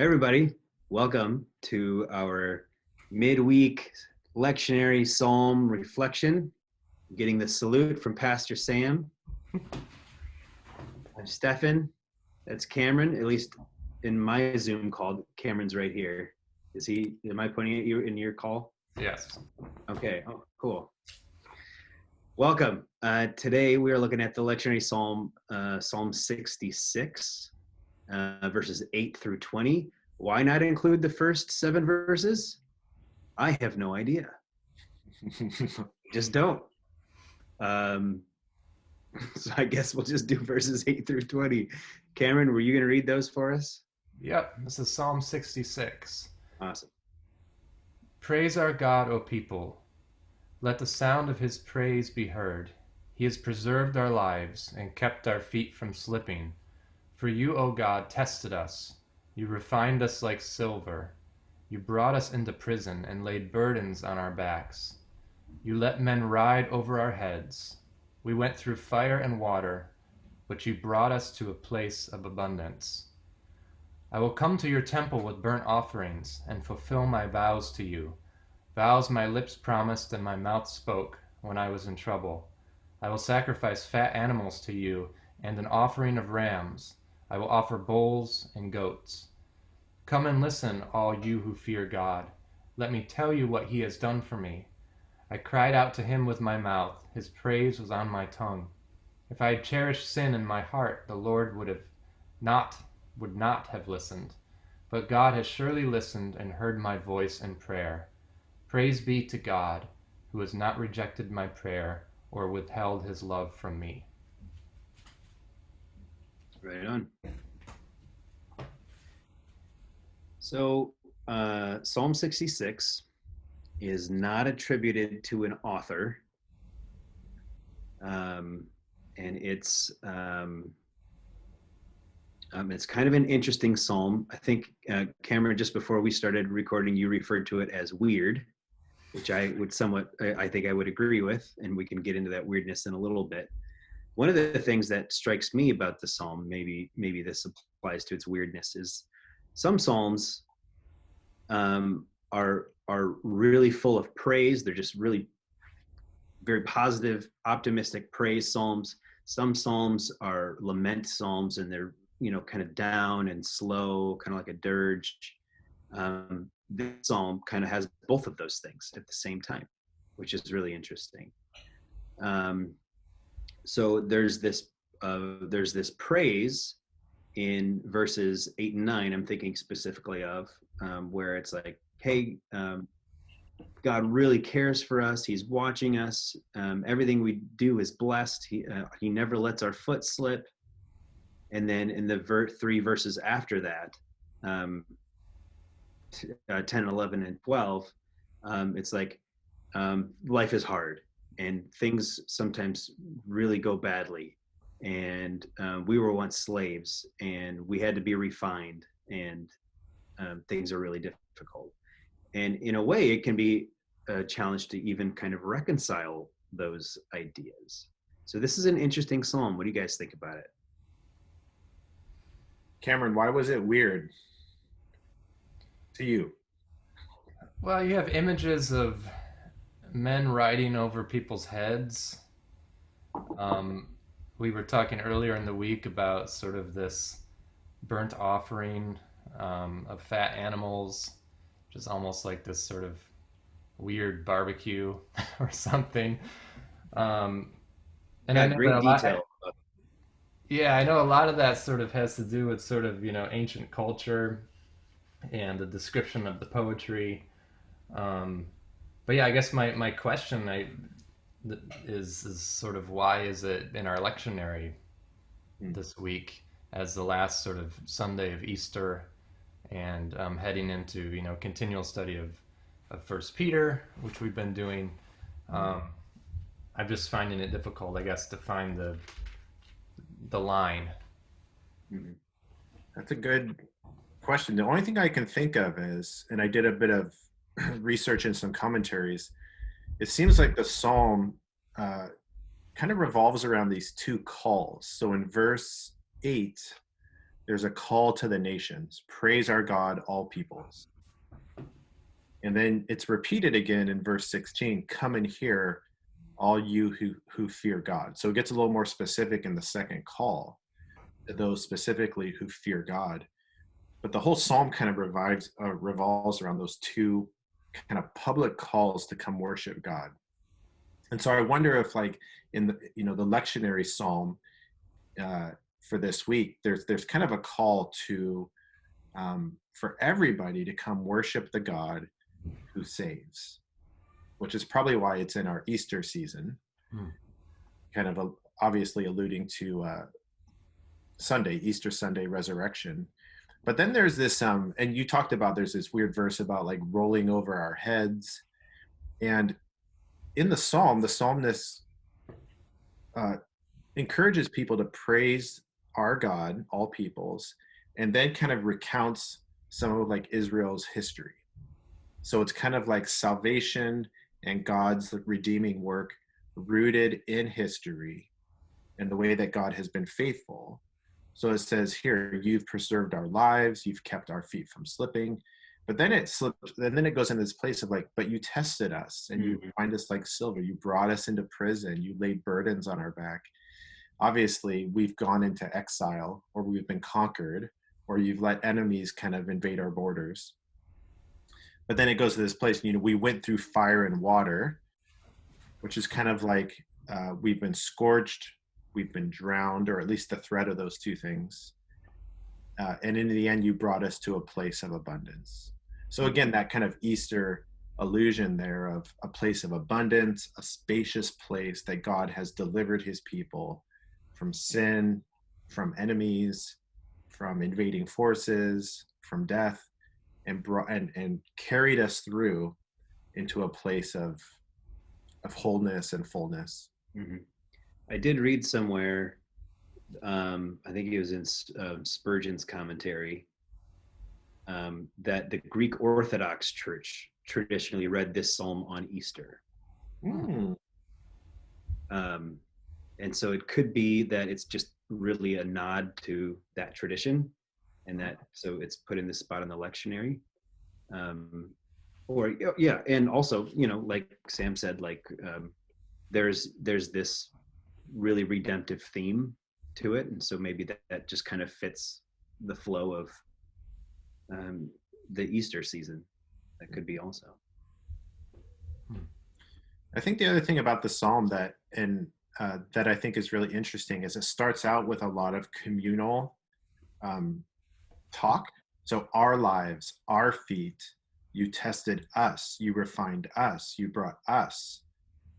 Everybody, welcome to our midweek lectionary psalm reflection. Getting the salute from Pastor Sam. I'm Stefan. That's Cameron, at least in my Zoom call. Cameron's right here. Am I pointing at you in your call? Yes. Okay, oh, cool. Welcome. Today we are looking at the lectionary psalm, Psalm 66. Verses 8 through 20. Why not include the first 7 verses? I have no idea. Just don't. So I guess we'll just do verses 8 through 20. Cameron, were you going to read those for us? Yep, this is Psalm 66. Awesome. Praise our God, O people. Let the sound of his praise be heard. He has preserved our lives and kept our feet from slipping. For you, O God, tested us. You refined us like silver. You brought us into prison and laid burdens on our backs. You let men ride over our heads. We went through fire and water, but you brought us to a place of abundance. I will come to your temple with burnt offerings and fulfill my vows to you, vows my lips promised and my mouth spoke when I was in trouble. I will sacrifice fat animals to you and an offering of rams. I will offer bulls and goats. Come and listen, all you who fear God. Let me tell you what he has done for me. I cried out to him with my mouth. His praise was on my tongue. If I had cherished sin in my heart, the Lord would not have listened. But God has surely listened and heard my voice in prayer. Praise be to God, who has not rejected my prayer or withheld his love from me. Right on. So Psalm 66 is not attributed to an author. And it's kind of an interesting psalm. I think, Cameron, just before we started recording, you referred to it as weird, which I think I would agree with, and we can get into that weirdness in a little bit. One of the things that strikes me about the psalm, maybe this applies to its weirdness, is some psalms are really full of praise. They're just really very positive, optimistic praise psalms. Some psalms are lament psalms, and they're kind of down and slow, kind of like a dirge. This psalm kind of has both of those things at the same time, which is really interesting. So there's this praise in verses 8 and 9. I'm thinking specifically of where it's like, hey, God really cares for us. He's watching us. Everything we do is blessed. He never lets our foot slip. And then in the 3 verses after that, 10, 11, and 12, it's like life is hard and things sometimes really go badly. And we were once slaves and we had to be refined, and things are really difficult. And in a way, it can be a challenge to even kind of reconcile those ideas. So this is an interesting psalm. What do you guys think about it? Cameron, why was it weird to you? Well, you have images of men riding over people's heads. We were talking earlier in the week about sort of this burnt offering of fat animals, which is almost like this sort of weird barbecue or something. And yeah, I know great that detail. I know a lot of that sort of has to do with sort of, ancient culture and the description of the poetry. But yeah, I guess my question is sort of why is it in our lectionary this week as the last sort of Sunday of Easter, and heading into continual study of First Peter, which we've been doing. I'm just finding it difficult, I guess, to find the line. That's a good question. The only thing I can think of is, and I did a bit of research and some commentaries, it seems like the psalm kind of revolves around these 2 calls. So in verse 8, there's a call to the nations. Praise our God, all peoples. And then it's repeated again in verse 16, come and hear, all you who fear God. So it gets a little more specific in the second call to those specifically who fear God. But the whole psalm kind of revolves around those two kind of public calls to come worship God. And so I wonder if, like, in the the lectionary psalm for this week, there's kind of a call to for everybody to come worship the God who saves, which is probably why it's in our Easter season, kind of obviously alluding to Sunday, Easter Sunday, resurrection. But then there's this, and you talked about, there's this weird verse about like rolling over our heads. And in the psalm, the psalmist encourages people to praise our God, all peoples, and then kind of recounts some of like Israel's history. So it's kind of like salvation and God's redeeming work rooted in history and the way that God has been faithful. So it says here, you've preserved our lives, you've kept our feet from slipping. But then it slips, and then it goes into this place of like, but you tested us and you find us like silver. You brought us into prison. You laid burdens on our back. Obviously, we've gone into exile, or we've been conquered, or you've let enemies kind of invade our borders. But then it goes to this place, we went through fire and water, which is kind of like we've been scorched, we've been drowned, or at least the threat of those two things. And in the end, you brought us to a place of abundance. So again, that kind of Easter allusion there of a place of abundance, a spacious place that God has delivered his people from sin, from enemies, from invading forces, from death, and carried us through into a place of wholeness and fullness. Mm-hmm. I did read somewhere, I think it was in Spurgeon's commentary, that the Greek Orthodox Church traditionally read this psalm on Easter. And so it could be that it's just really a nod to that tradition, and that so it's put in this spot on the lectionary. Or yeah, and also, like Sam said, like there's this really redemptive theme to it, and so maybe that just kind of fits the flow of the Easter season. That could be also. I think the other thing about the psalm that I think is really interesting is it starts out with a lot of communal talk. So our lives, our feet, you tested us, you refined us, you brought us,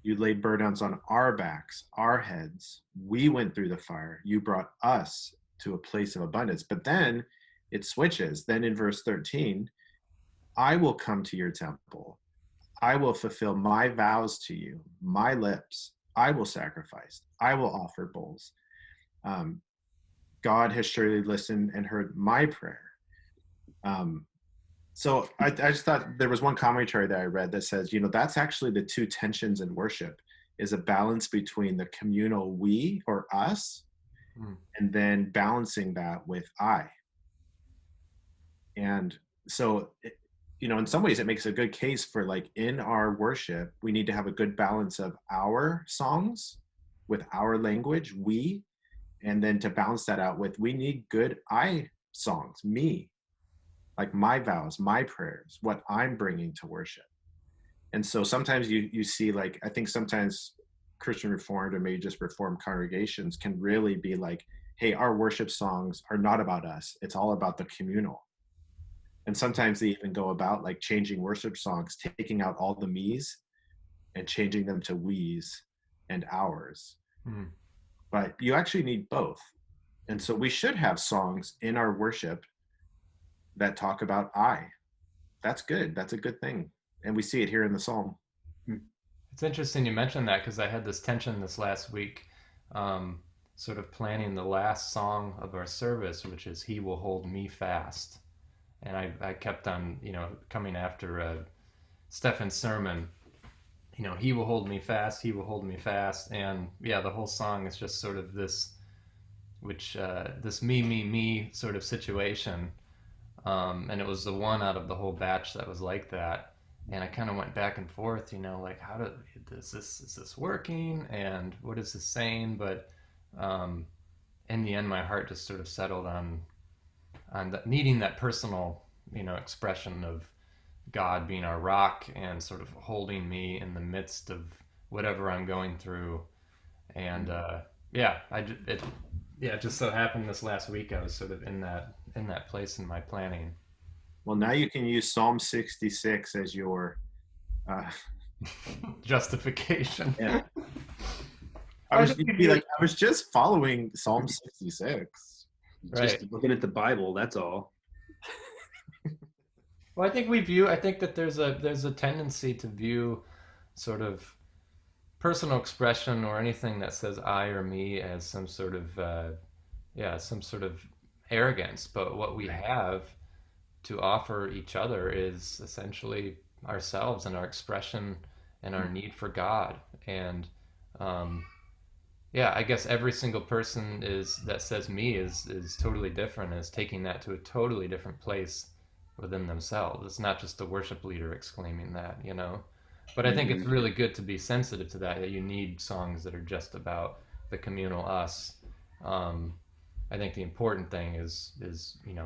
you laid burdens on our backs, our heads. We went through the fire. You brought us to a place of abundance. But then it switches. Then in verse 13, I will come to your temple. I will fulfill my vows to you, my lips. I will sacrifice. I will offer bulls. God has surely listened and heard my prayer. So I just thought there was one commentary that I read that says, that's actually the two tensions in worship, is a balance between the communal we or us, and then balancing that with I. And so, in some ways it makes a good case for, like, in our worship, we need to have a good balance of our songs with our language, we, and then to balance that out with, we need good I songs, me, like my vows, my prayers, what I'm bringing to worship. And so sometimes you see, like, I think sometimes Christian Reformed or maybe just Reformed congregations can really be like, hey, our worship songs are not about us. It's all about the communal. And sometimes they even go about like changing worship songs, taking out all the me's and changing them to we's and ours. But you actually need both. And so we should have songs in our worship that talk about I. That's good. That's a good thing. And we see it here in the psalm. It's interesting you mentioned that, because I had this tension this last week, sort of planning the last song of our service, which is He Will Hold Me Fast. And I kept on, coming after Stefan's sermon, He will hold me fast, He will hold me fast. And yeah, the whole song is just sort of this which this me sort of situation. And it was the one out of the whole batch that was like that. And I kind of went back and forth, like is this working, and what is this saying? But um, in the end, my heart just sort of settled on needing that personal, expression of God being our rock and sort of holding me in the midst of whatever I'm going through. And yeah, it just so happened this last week I was sort of in that place in my planning. Well, now you can use Psalm 66 as your. Justification. Yeah. I was just following Psalm 66. Right. Just looking at the Bible, that's all. Well, I think that there's a tendency to view sort of personal expression or anything that says I or me as some sort of arrogance. But what we have to offer each other is essentially ourselves and our expression and our need for God. And yeah, I guess every single person that says me is totally different, is taking that to a totally different place within themselves. It's not just the worship leader exclaiming that. But I think it's really good to be sensitive to that you need songs that are just about the communal us. I think the important thing is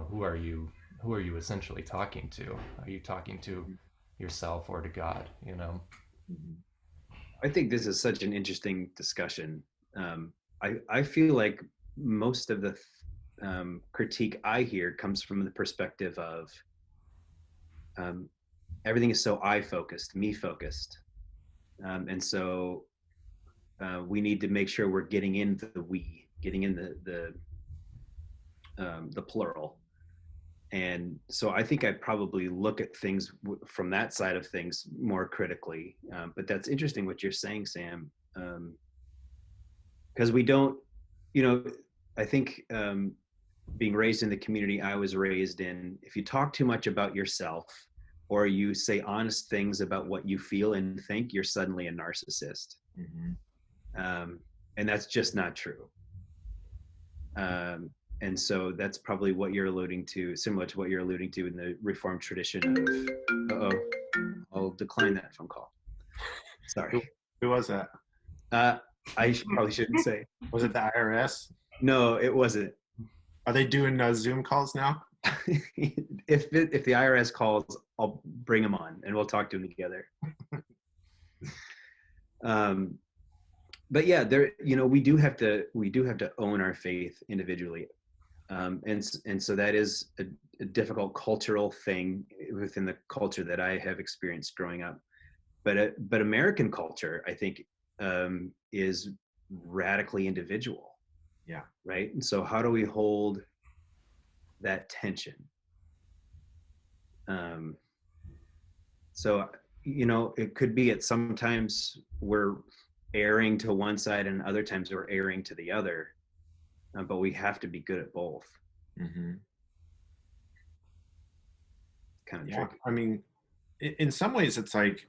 who are you essentially talking to? Are you talking to yourself or to God? I think this is such an interesting discussion. I feel like most of the critique I hear comes from the perspective of everything is so I focused, me focused, and so we need to make sure we're getting in the we, getting in the plural. And so I think I probably look at things from that side of things more critically. But that's interesting what you're saying, Sam, because we don't, I think being raised in the community I was raised in, if you talk too much about yourself or you say honest things about what you feel and think, you're suddenly a narcissist. And that's just not true. And so that's probably what you're alluding to, similar to what you're alluding to in the Reformed tradition of, I'll decline that phone call. Sorry. Who was that? Probably shouldn't say. Was it the IRS? No, it wasn't. Are they doing Zoom calls now? If the IRS calls, I'll bring them on and we'll talk to them together. But yeah, we do have to own our faith individually. And so that is a difficult cultural thing within the culture that I have experienced growing up. But American culture, I think, is radically individual. Yeah. Right. And so how do we hold that tension? So it could be at sometimes we're erring to one side and other times we're erring to the other. But we have to be good at both. Kind of tricky. I mean, in some ways, it's like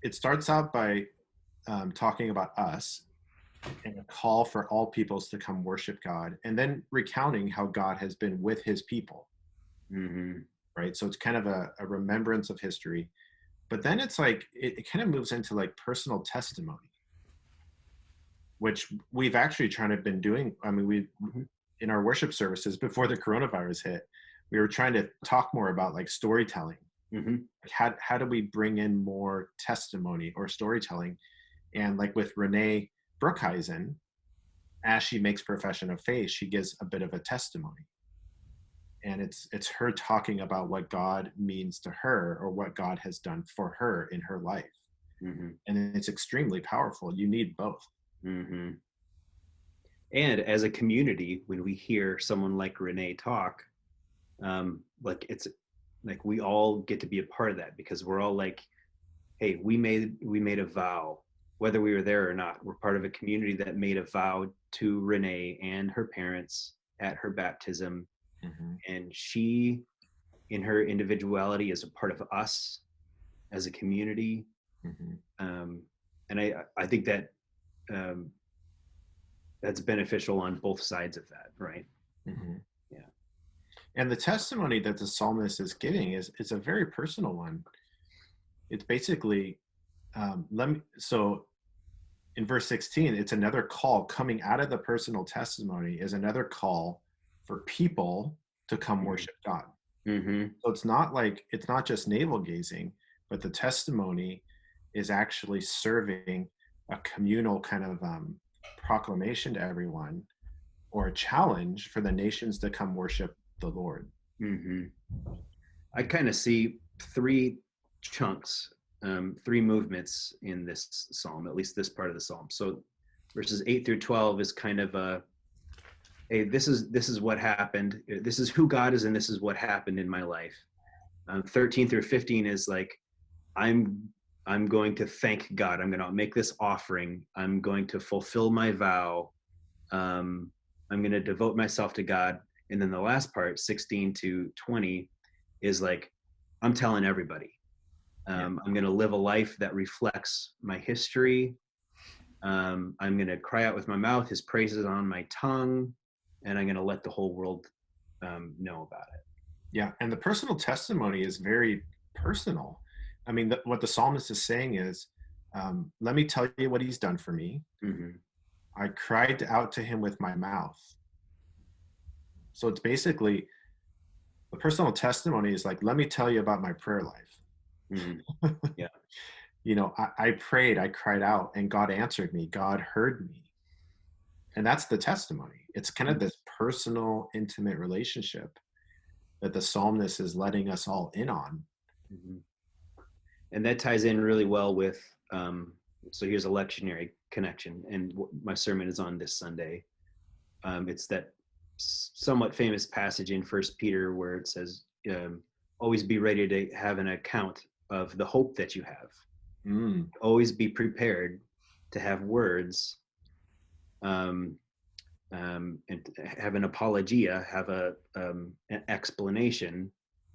it starts out by talking about us and a call for all peoples to come worship God, and then recounting how God has been with his people. Right? So it's kind of a remembrance of history. But then it's like, it kind of moves into like personal testimony, which we've actually been doing. I mean, in our worship services before the coronavirus hit, we were trying to talk more about like storytelling. Like how do we bring in more testimony or storytelling? And like with Renee Brookhuizen, as she makes profession of faith, she gives a bit of a testimony. And it's her talking about what God means to her or what God has done for her in her life. And it's extremely powerful. You need both. And as a community, when we hear someone like Renee talk, like it's like we all get to be a part of that, because we're all like, hey, we made a vow, whether we were there or not. We're part of a community that made a vow to Renee and her parents at her baptism. And she, in her individuality, is a part of us as a community. And I think that that's beneficial on both sides of that, right? Mhm. Yeah. And the testimony that the psalmist is giving is a very personal one. It's basically, so in verse 16, it's another call coming out of the personal testimony is another call for people to come Mm-hmm. worship God. Mm-hmm. So it's not just navel gazing, but the testimony is actually serving a communal kind of proclamation to everyone, or a challenge for the nations to come worship the Lord. Mm-hmm. I kind of see three chunks, three movements in this psalm, at least this part of the psalm. So verses 8 through 12 is kind of a, hey, this is what happened. This is who God is, and this is what happened in my life. 13 through 15 is like, I'm I'm going to thank God. I'm going to make this offering. I'm going to fulfill my vow. I'm going to devote myself to God. And then the last part, 16 to 20, is like, I'm telling everybody. Yeah. I'm going to live a life that reflects my history. I'm going to cry out with my mouth, his praises on my tongue, and I'm going to let the whole world know about it. Yeah. And the personal testimony is very personal. I mean, what the psalmist is saying is, let me tell you what he's done for me. Mm-hmm. I cried out to him with my mouth. So it's basically, the personal testimony is like, let me tell you about my prayer life. Mm-hmm. Yeah. You know, I prayed, I cried out, and God answered me. God heard me. And that's the testimony. It's kind of this personal, intimate relationship that the psalmist is letting us all in on. Mm-hmm. And that ties in really well with, so here's a lectionary connection, and my sermon is on this Sunday. It's that somewhat famous passage in First Peter where it says, always be ready to have an account of the hope that you have. Always be prepared to have words, and have an apologia, have an explanation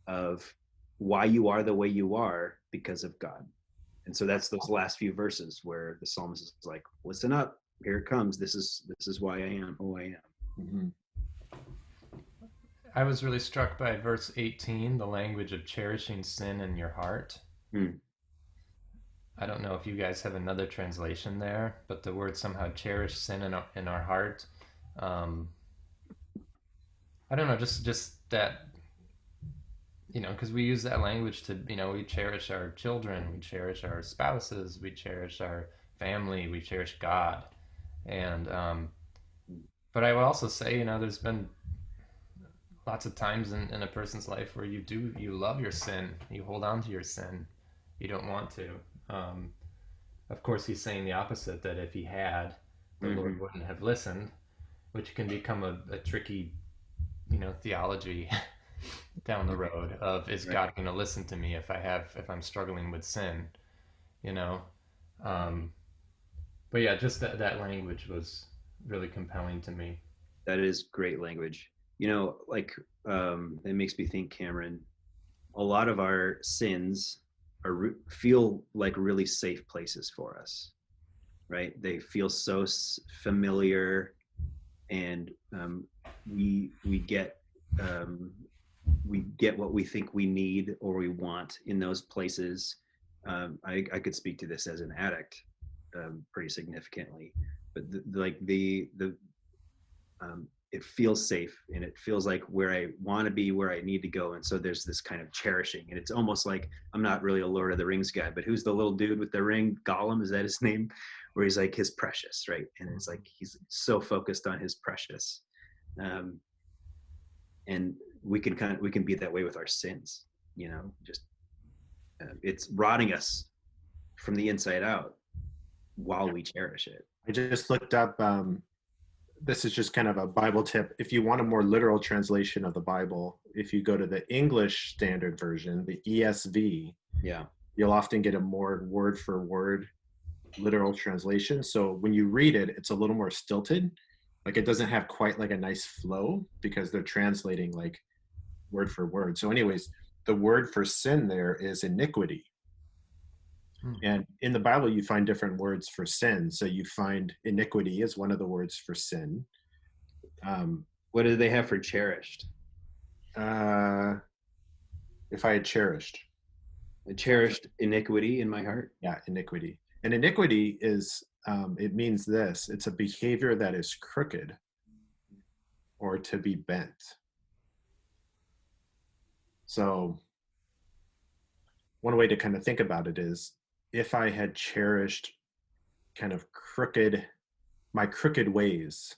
of why you are the way you are because of God. And so that's those last few verses where the psalmist is like, listen up, here it comes. This is why I am who I am. Mm-hmm. I was really struck by verse 18, the language of cherishing sin in your heart. I don't know if you guys have another translation there, but the word somehow cherish sin in our heart. I don't know, just that, because we use that language to, we cherish our children, we cherish our spouses, we cherish our family, we cherish God. And, but I will also say, there's been lots of times in a person's life where you love your sin, you hold on to your sin, you don't want to. Of course, he's saying the opposite, that if he had, the Lord wouldn't have listened, which can become a tricky, theology down the road of, is God going to listen to me if I'm struggling with sin, but yeah, just that language was really compelling to me. That is great language. Like, it makes me think, Cameron, a lot of our sins feel like really safe places for us, right? They feel so familiar, and we get what we think we need or we want in those places. I could speak to this as an addict pretty significantly, but it feels safe, and it feels like where I want to be, where I need to go. And so there's this kind of cherishing, and it's almost like, I'm not really a Lord of the Rings guy, but who's the little dude with the ring? Gollum, is that his name? Where he's like his precious, right? And it's like he's so focused on his precious. And we can be that way with our sins, just it's rotting us from the inside out while we cherish it. I just looked up, this is just kind of a Bible tip. If you want a more literal translation of the Bible, if you go to the English Standard Version, the ESV, Yeah. you'll often get a more word for word literal translation. So when you read it, it's a little more stilted. Like, it doesn't have quite like a nice flow because they're translating like word for word. So anyways, the word for sin there is iniquity. Hmm. And in the Bible, you find different words for sin. So you find iniquity is one of the words for sin. What do they have for cherished? Uh, if I had cherished. I cherished iniquity in my heart. Yeah, iniquity. And iniquity is, it means this, it's a behavior that is crooked or to be bent. So one way to kind of think about it is if I had cherished kind of my crooked ways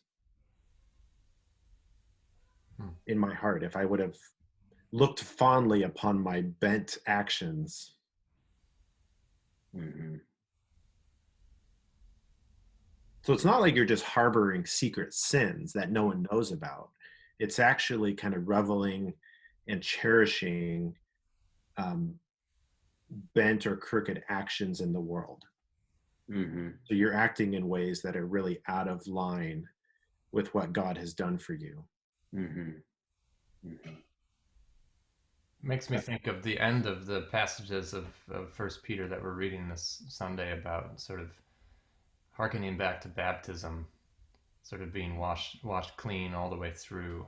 in my heart, if I would have looked fondly upon my bent actions. Mm-hmm. So it's not like you're just harboring secret sins that no one knows about. It's actually kind of reveling and cherishing bent or crooked actions in the world. Mm-hmm. So you're acting in ways that are really out of line with what God has done for you. Mm-hmm. Mm-hmm. Makes me think of the end of the passages of First Peter that we're reading this Sunday about sort of hearkening back to baptism, sort of being washed clean all the way through.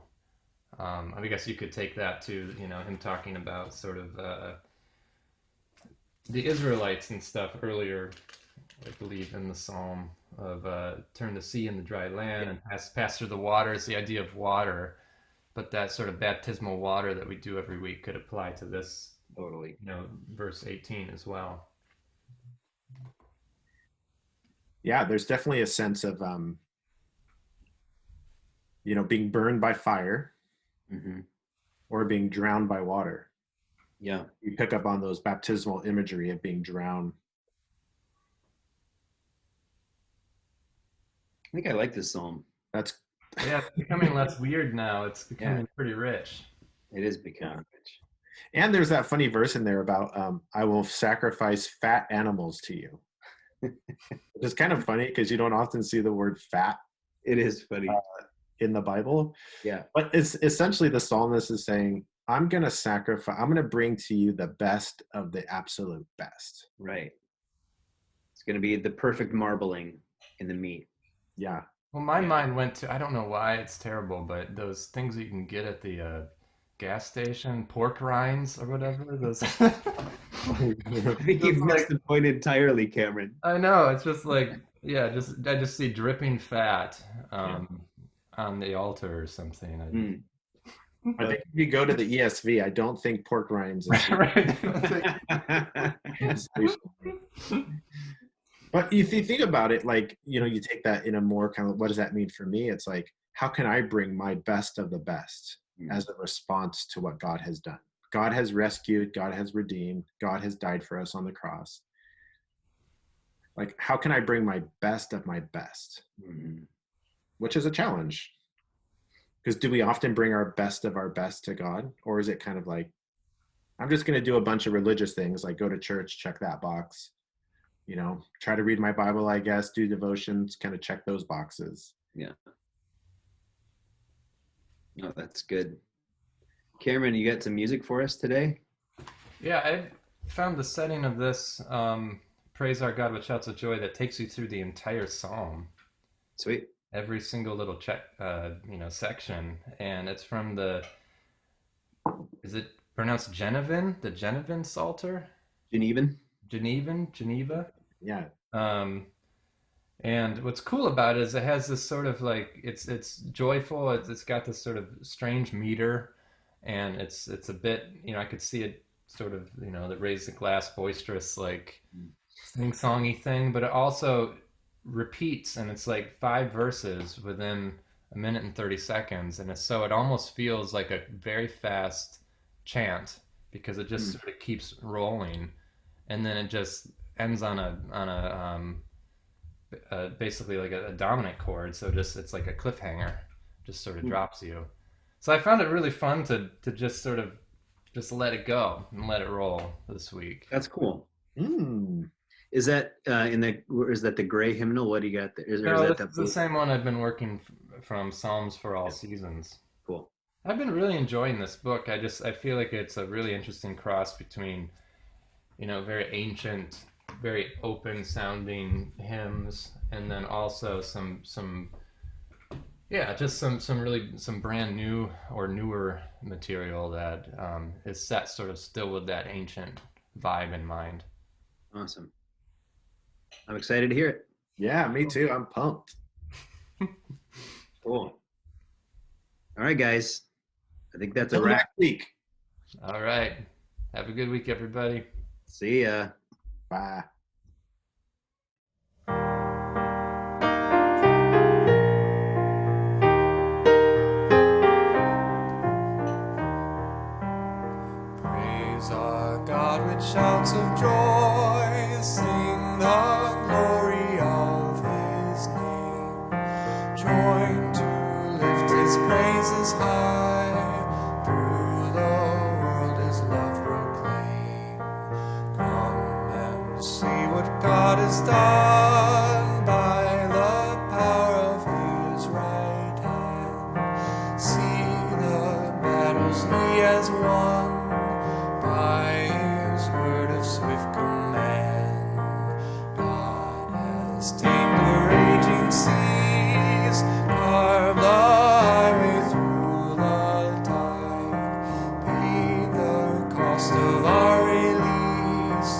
I guess you could take that to him talking about sort of the Israelites and stuff earlier. I believe in the Psalm of turn the sea into dry land and pass through the waters. The idea of water. But that sort of baptismal water that we do every week could apply to this, Totally. verse 18 as well. Yeah, there's definitely a sense of, being burned by fire Mm-hmm. or being drowned by water. Yeah. You pick up on those baptismal imagery of being drowned. I think I like this psalm. That's Yeah, it's becoming less weird now. It's becoming pretty rich. It is becoming rich. And there's that funny verse in there about I will sacrifice fat animals to you. Which is kind of funny because you don't often see the word fat It is funny. In the Bible. Yeah. But it's essentially the psalmist is saying, I'm going to bring to you the best of the absolute best. Right. It's going to be the perfect marbling in the meat. Yeah. Well, my mind went to, I don't know why it's terrible, but those things you can get at the gas station, pork rinds or whatever. Those. I think you've missed the point entirely, Cameron. I know. It's just like, I just see dripping fat on the altar or something. I think if you go to the ESV, I don't think pork rinds is But if you think about it, like, you take that in a more kind of, what does that mean for me? It's like, how can I bring my best of the best as a response to what God has done? God has rescued, God has redeemed, God has died for us on the cross. Like, how can I bring my best of my best? Which is a challenge. Because do we often bring our best of our best to God? Or is it kind of like, I'm just going to do a bunch of religious things, like go to church, check that box, try to read my Bible, I guess, do devotions, kind of check those boxes. Yeah. No, that's good. Cameron, you got some music for us today? Yeah, I found the setting of this Praise Our God with Shouts of Joy that takes you through the entire psalm. Sweet. Every single little section. And it's from is it pronounced Geneva? The Genevan Psalter? Geneva. Yeah. And what's cool about it is it has this sort of like it's joyful. It's got this sort of strange meter, and it's a bit I could see it sort of the raise the glass boisterous like sing-songy thing, but it also repeats, and it's like 5 verses within a minute and 30 seconds, and it almost feels like a very fast chant because it just sort of keeps rolling. And then it just ends on a basically like a dominant chord. So it's like a cliffhanger, just sort of drops you. So I found it really fun to just sort of just let it go and let it roll this week. That's cool. Is that is that the gray hymnal? What do you got there? Is that the same one I've been working from, Psalms for All Seasons. Cool. I've been really enjoying this book. I feel like it's a really interesting cross between very ancient very open sounding hymns, and then also some just some brand new or newer material that is set sort of still with that ancient vibe in mind. Awesome. I'm excited to hear it. Yeah, me too. I'm pumped. Cool. All right, guys. I think that's a Until wrap. next week. All right. Have a good week, everybody. See ya. Bye. Praise our God with shouts of joy. Sing the glory of his name. Join to lift his praises high. Through the world his love proclaim. Come and see what God has done by the power of his right hand. See the battles he has won by his word of swift command. God has tamed the raging seas, carved the highway through the tide, paid the cost of our release,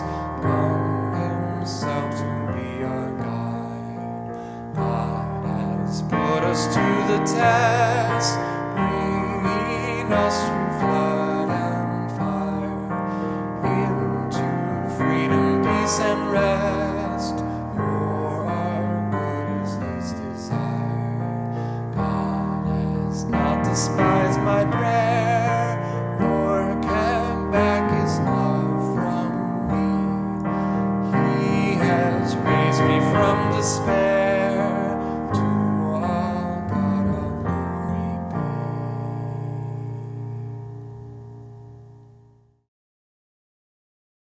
come himself to be our guide. God has put us to the test, bringing us through flood and fire, into freedom, peace, and rest.